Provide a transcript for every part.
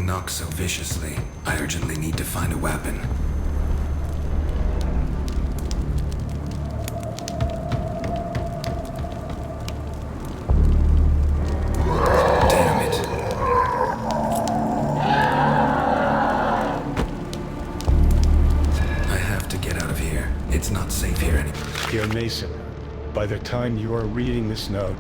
thing knocks so viciously. I urgently need to find a weapon. Damn it. I have to get out of here. It's not safe here anymore. Dear Mason, by the time you are reading this note,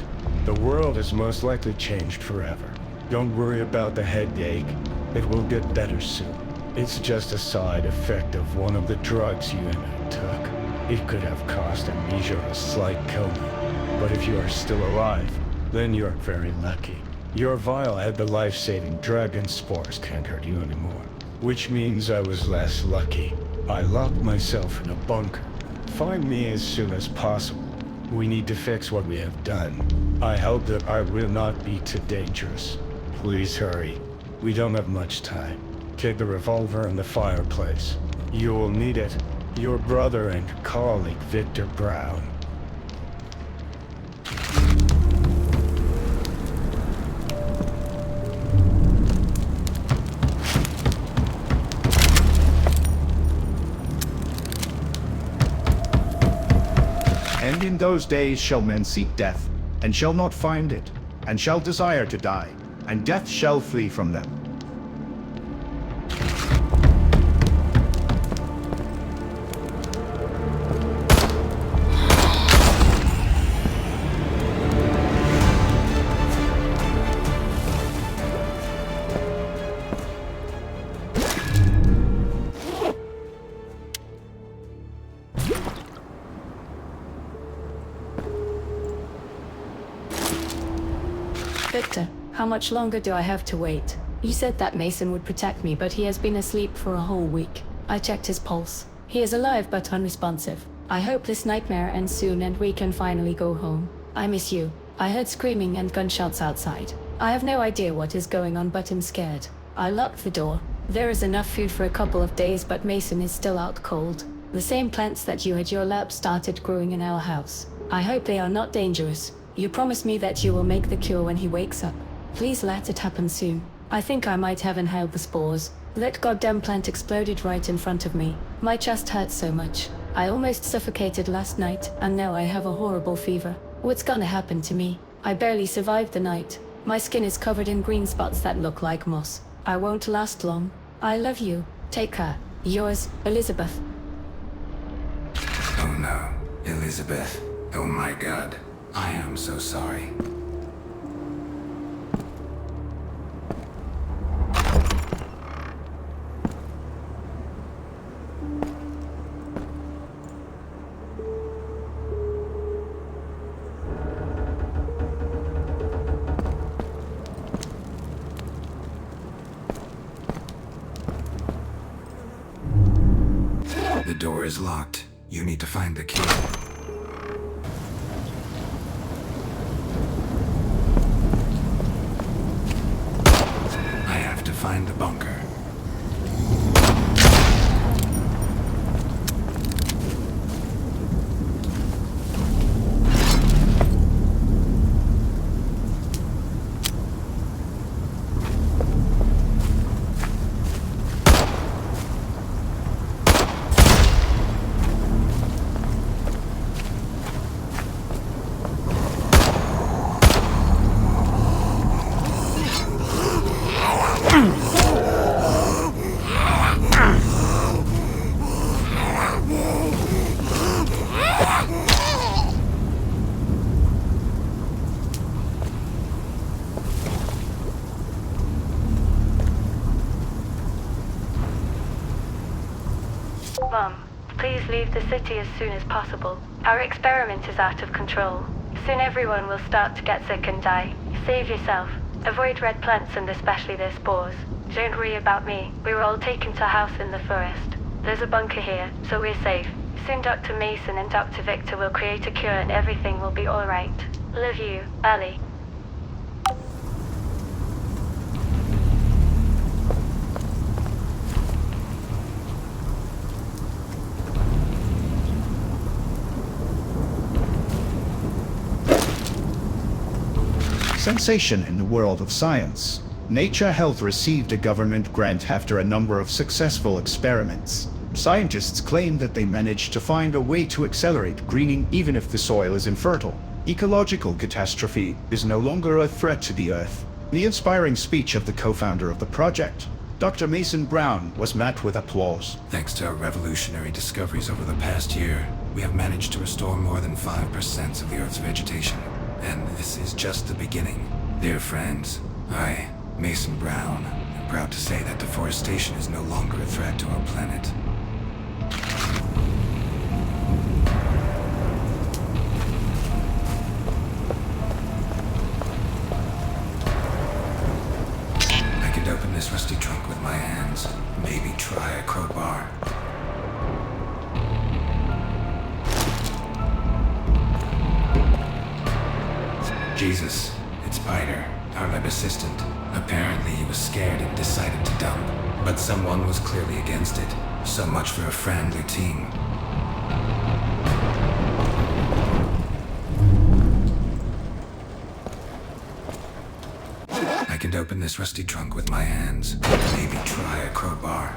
the world has most likely changed forever. Don't worry about the headache. It will get better soon. It's just a side effect of one of the drugs you and I took. It could have caused amnesia or a slight coma. But if you are still alive, then you're very lucky. Your vial had the life-saving drug and spores can't hurt you anymore. Which means I was less lucky. I locked myself in a bunker. Find me as soon as possible. We need to fix what we have done. I hope that I will not be too dangerous. Please hurry. We don't have much time. Take the revolver in the fireplace. You will need it. Your brother and colleague, Victor Brown. And in those days shall men seek death, and shall not find it, and shall desire to die, and death shall flee from them. Victor, how much longer do I have to wait? You said that Mason would protect me, but he has been asleep for a whole week. I checked his pulse. He is alive but unresponsive. I hope this nightmare ends soon and we can finally go home. I miss you. I heard screaming and gunshots outside. I have no idea what is going on, but I'm scared. I locked the door. There is enough food for a couple of days, but Mason is still out cold. The same plants that you had your lab started growing in our house. I hope they are not dangerous. You promised me that you will make the cure when he wakes up. Please let it happen soon. I think I might have inhaled the spores. That goddamn plant exploded right in front of me. My chest hurts so much. I almost suffocated last night, and now I have a horrible fever. What's gonna happen to me? I barely survived the night. My skin is covered in green spots that look like moss. I won't last long. I love you. Take care. Yours, Elizabeth. Oh no, Elizabeth. Oh my God. I am so sorry. The door is locked. You need to find the key. Find the bunker. Mom, please leave the city as soon as possible. Our experiment is out of control. Soon everyone will start to get sick and die. Save yourself. Avoid red plants and especially their spores. Don't worry about me. We were all taken to a house in the forest. There's a bunker here, so we're safe. Soon Dr. Mason and Dr. Victor will create a cure and everything will be alright. Love you, Ali. Sensation in the world of science. Nature Health received a government grant after a number of successful experiments. Scientists claim that they managed to find a way to accelerate greening even if the soil is infertile. Ecological catastrophe is no longer a threat to the Earth. The inspiring speech of the co-founder of the project, Dr. Mason Brown, was met with applause. Thanks to our revolutionary discoveries over the past year, we have managed to restore more than 5% of the Earth's vegetation. And this is just the beginning. Dear friends, I, Mason Brown, am proud to say that deforestation is no longer a threat to our planet. I could open this rusty trunk with my hands. Maybe try a crowbar. Jesus, it's Spider, our lab assistant. Apparently he was scared and decided to dump. But someone was clearly against it. So much for a friendly team. I can open this rusty trunk with my hands. Maybe try a crowbar.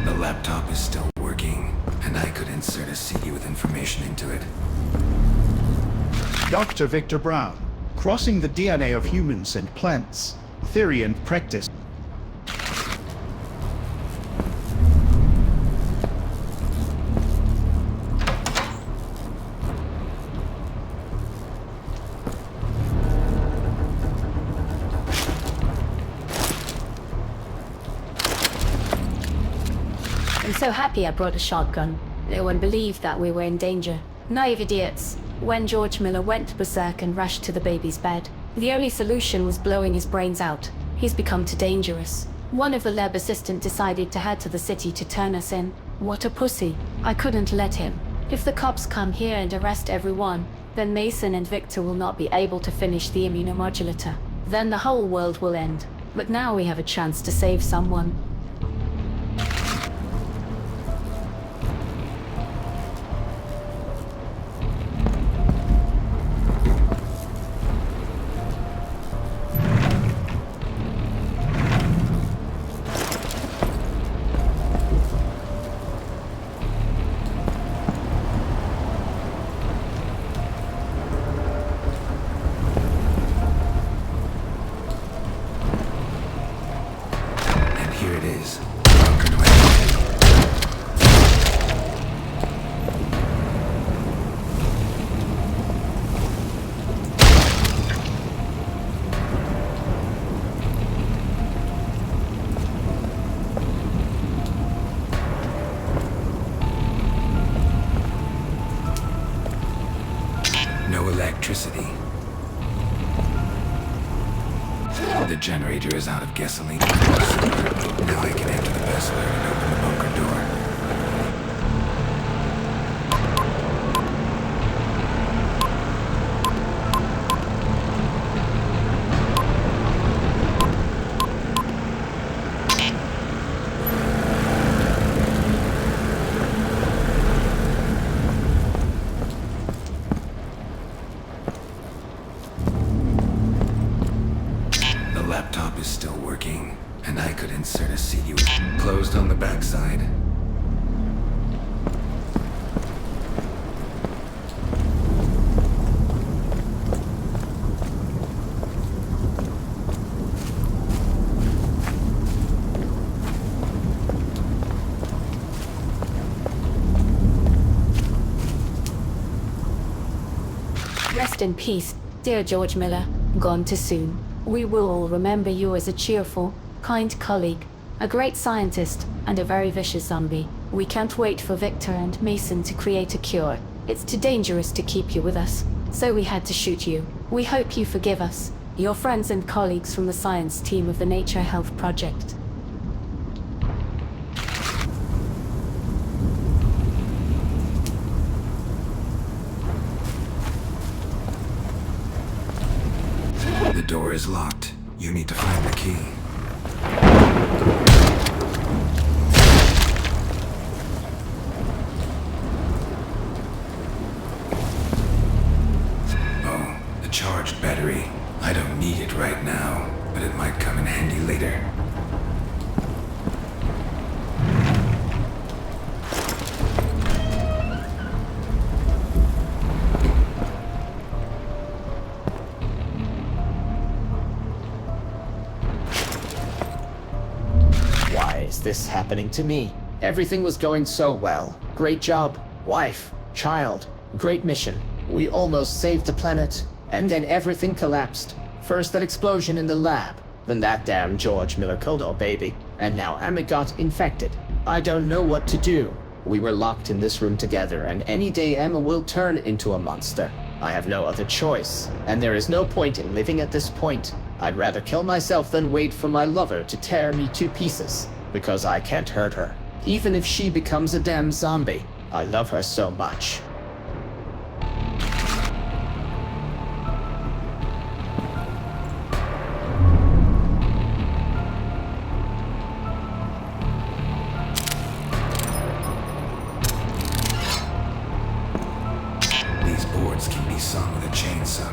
The laptop is still working, and I could insert a CD with information into it. Dr. Victor Brown, crossing the DNA of humans and plants, theory and practice. I'm so happy I brought a shotgun. No one believed that we were in danger. Naive idiots. When George Miller went berserk and rushed to the baby's bed, the only solution was blowing his brains out. He's become too dangerous. One of the lab assistants decided to head to the city to turn us in. What a pussy. I couldn't let him. If the cops come here and arrest everyone, then Mason and Victor will not be able to finish the immunomodulator. Then the whole world will end. But now we have a chance to save someone. Here it is. Bunker 20. No electricity. The generator is out of gasoline. Now I can enter the password and open the bunker door. The laptop is still working, and I could insert a CD closed on the backside. Rest in peace, dear George Miller. Gone too soon. We will all remember you as a cheerful, kind colleague, a great scientist, and a very vicious zombie. We can't wait for Victor and Mason to create a cure. It's too dangerous to keep you with us, so we had to shoot you. We hope you forgive us, your friends and colleagues from the science team of the Nature Health Project. door is locked. You need to find the key. Oh, the charged battery. I don't need it right now, but it might come in handy later. Why is this happening to me? Everything was going so well. Great job. Wife. Child. Great mission. We almost saved the planet. And then everything collapsed. First that explosion in the lab. Then that damn George Miller Kodal baby. And now Emma got infected. I don't know what to do. We were locked in this room together, and any day Emma will turn into a monster. I have no other choice. And there is no point in living at this point. I'd rather kill myself than wait for my lover to tear me to pieces. Because I can't hurt her. Even if she becomes a damn zombie. I love her so much. These boards can be sawn with a chainsaw.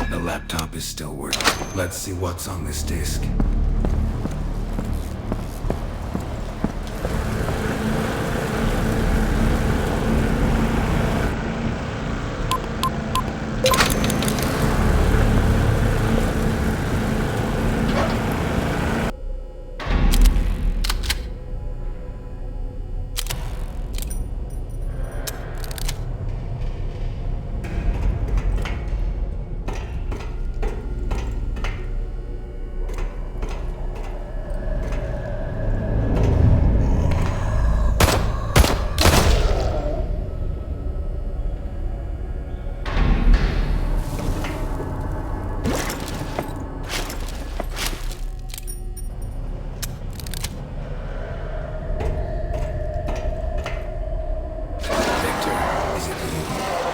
The laptop is still working. Let's see what's on this disk.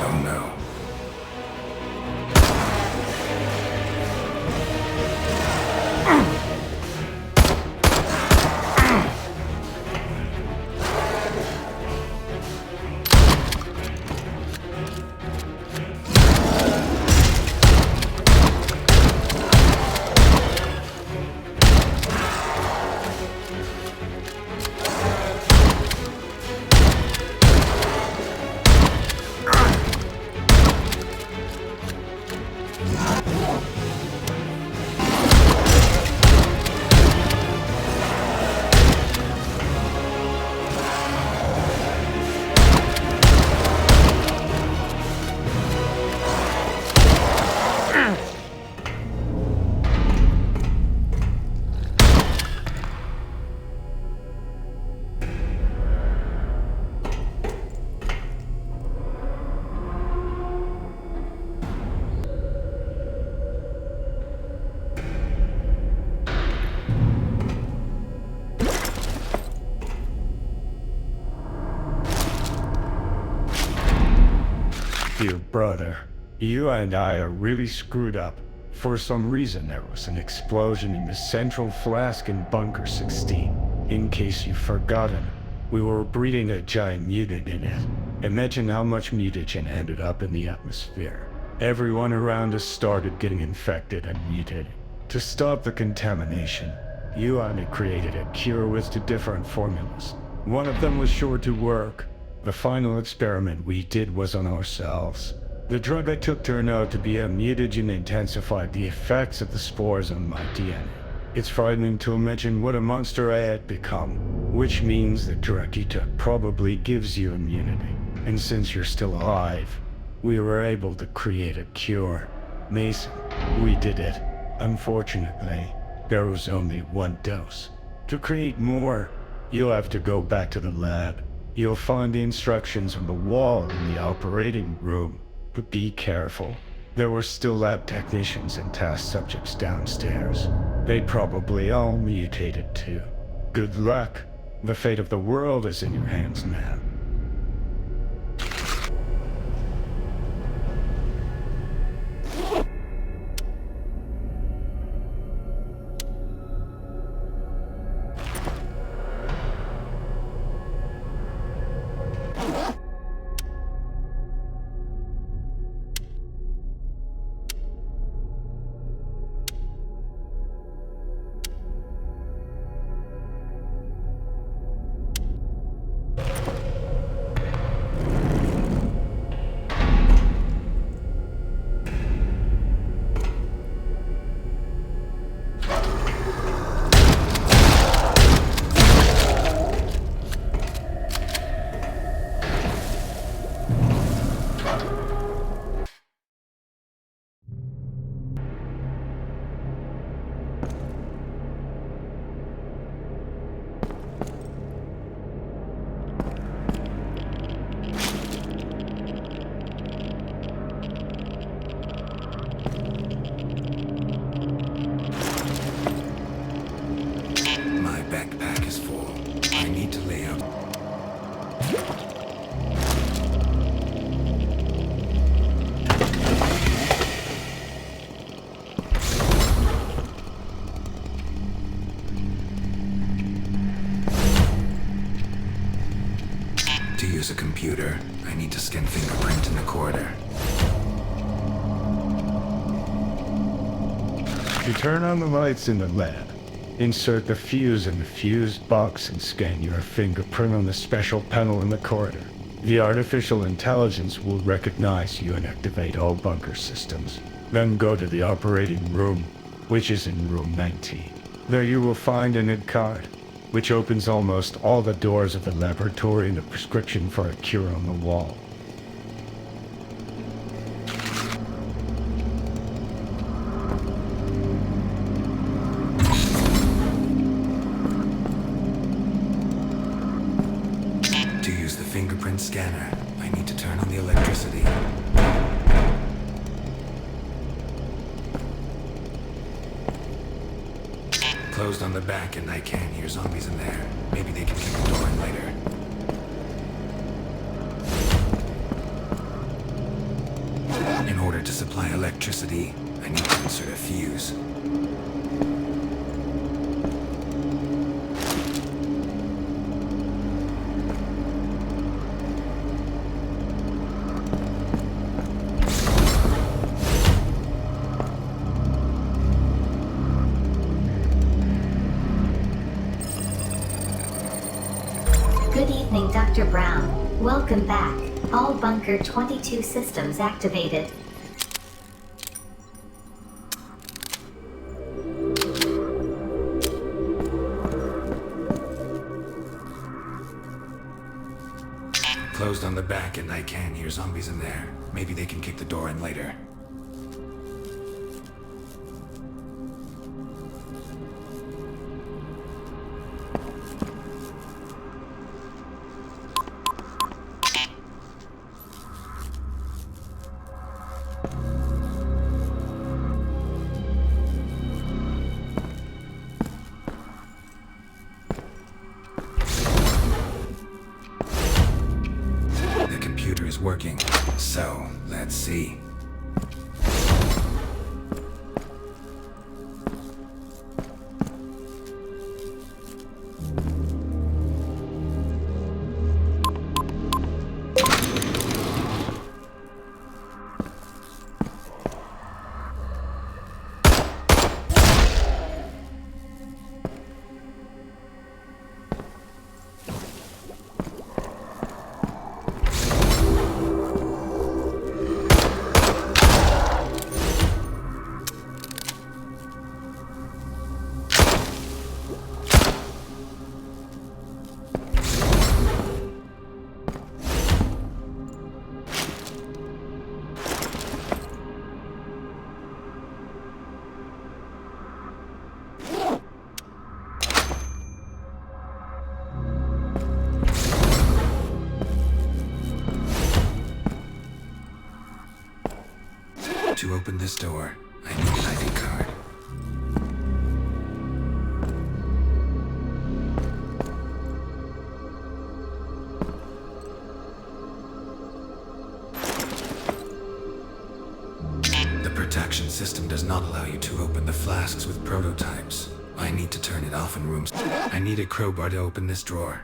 Oh no. Dear brother, you and I are really screwed up. For some reason, there was an explosion in the central flask in Bunker 16. In case you've forgotten, we were breeding a giant mutant in it. Imagine how much mutagen ended up in the atmosphere. Everyone around us started getting infected and mutated. To stop the contamination, you and I created a cure with 2 different formulas. One of them was sure to work. The final experiment we did was on ourselves. The drug I took turned out to be a mutagen intensified the effects of the spores on my DNA. It's frightening to imagine what a monster I had become, which means the drug you took probably gives you immunity. And since you're still alive, we were able to create a cure. Mason, we did it. Unfortunately, There was only one dose. To create more, you'll have to go back to the lab. You'll find the instructions on the wall in the operating room, but be careful. There were still lab technicians and task subjects downstairs. They probably all mutated too. Good luck. The fate of the world is in your hands now. My backpack is full. I need to lay out. To use a computer, I need to scan fingerprint in the corridor. You turn on the lights in the lab. Insert the fuse in the fuse box and scan your fingerprint on the special panel in the corridor. The artificial intelligence will recognize you and activate all bunker systems. Then go to the operating room, which is in room 19. There you will find an ID card, which opens almost all the doors of the laboratory and a prescription for a cure on the wall. To use the fingerprint scanner, I need to turn on the electricity. Closed on the back and I can't hear zombies in there. Maybe they can kick the door in later. In order to supply electricity, I need to insert a fuse. Good evening, Dr. Brown. Welcome back. All Bunker 22 systems activated. Closed on the back and I can hear zombies in there. Maybe they can kick the door in later. The computer is working, so let's see. To open this door, I need an ID card. The protection system does not allow you to open the flasks with prototypes. I need to turn it off in rooms. I need a crowbar to open this drawer.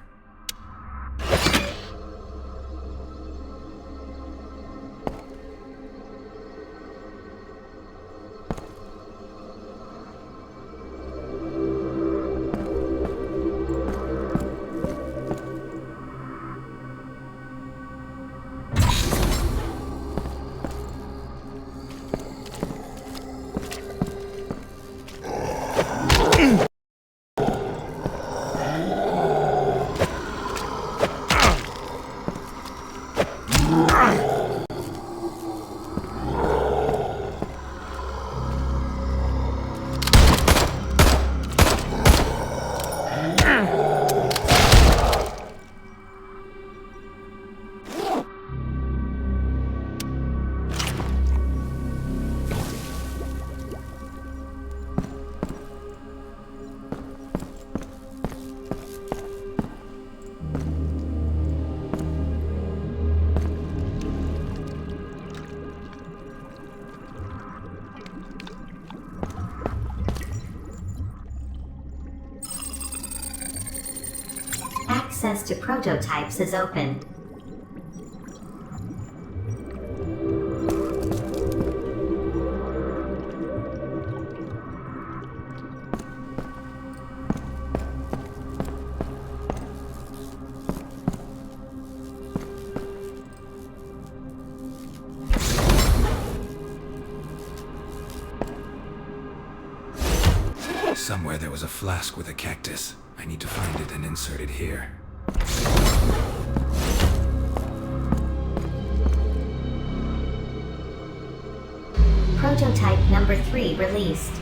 Access to prototypes is open. Somewhere there was a flask with a cactus. I need to find it and insert it here. Prototype number 3 released.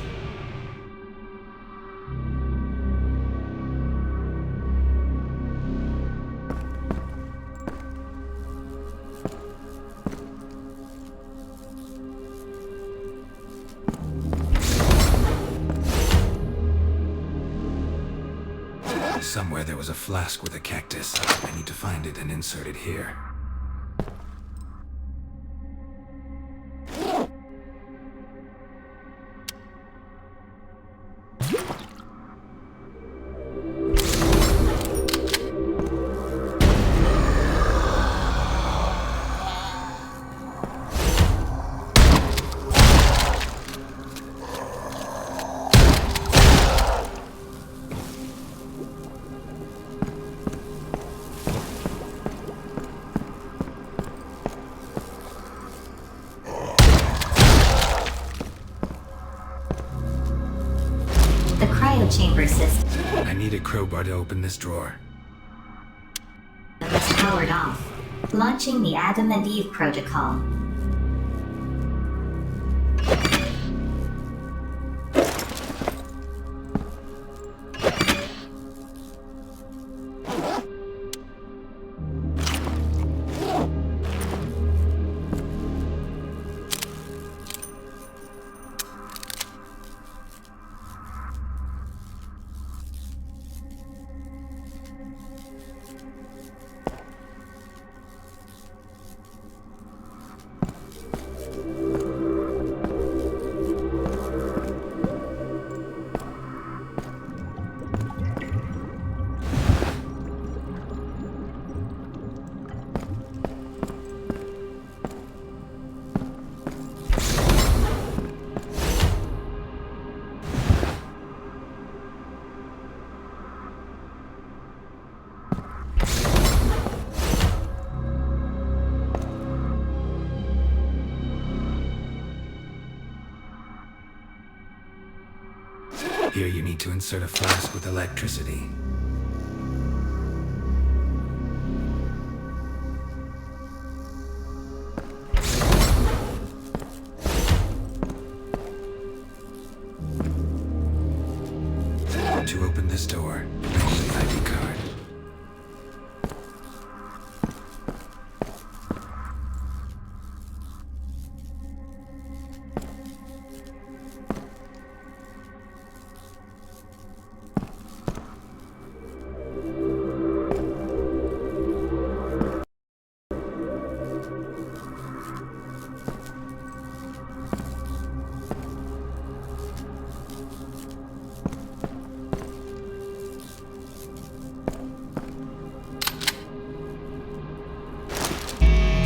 Somewhere there was a flask with a cactus. I need to find it and insert it here. The cryochamber system I need a crowbar to open this drawer. is powered off. Launching the Adam and Eve protocol. Here you need to insert a flask with electricity. To open this door, I need an ID card.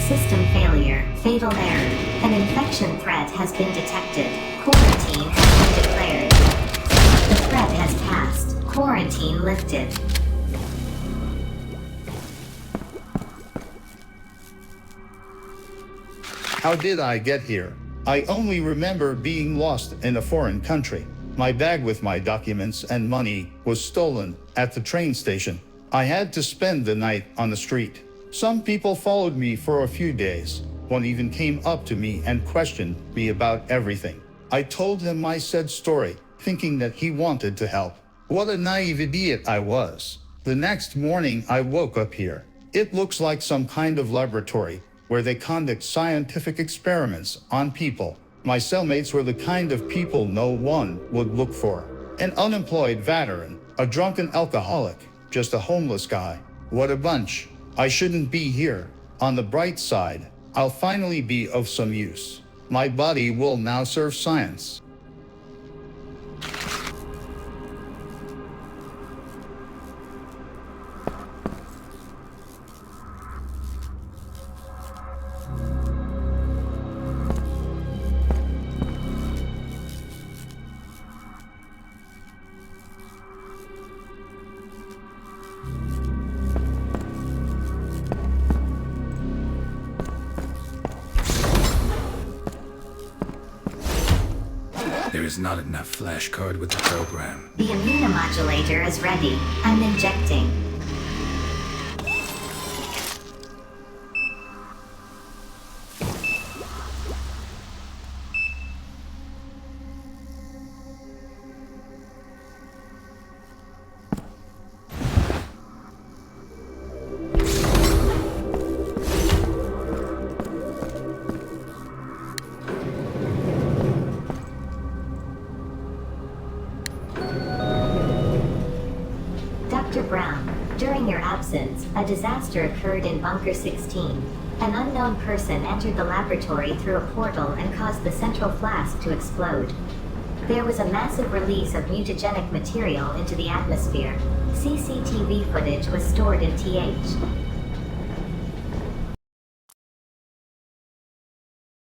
System failure. Fatal error. An infection threat has been detected. Quarantine has been declared. The threat has passed. Quarantine lifted. How did I get here? I only remember being lost in a foreign country. My bag with my documents and money was stolen at the train station. I had to spend the night on the street. Some people followed me for a few days. One even came up to me and questioned me about everything. I told him my sad story, thinking that he wanted to help. What a naive idiot I was. The next morning I woke up here. It looks like some kind of laboratory where they conduct scientific experiments on people. My cellmates were the kind of people no one would look for. An unemployed veteran, a drunken alcoholic, just a homeless guy. What a bunch. I shouldn't be here. On the bright side, I'll finally be of some use. My body will now serve science. There is not enough flash card with the program. The immunomodulator is ready. I'm injecting. Dr. Brown, during your absence, a disaster occurred in Bunker 16. An unknown person entered the laboratory through a portal and caused the central flask to explode. There was a massive release of mutagenic material into the atmosphere. CCTV footage was stored in TH.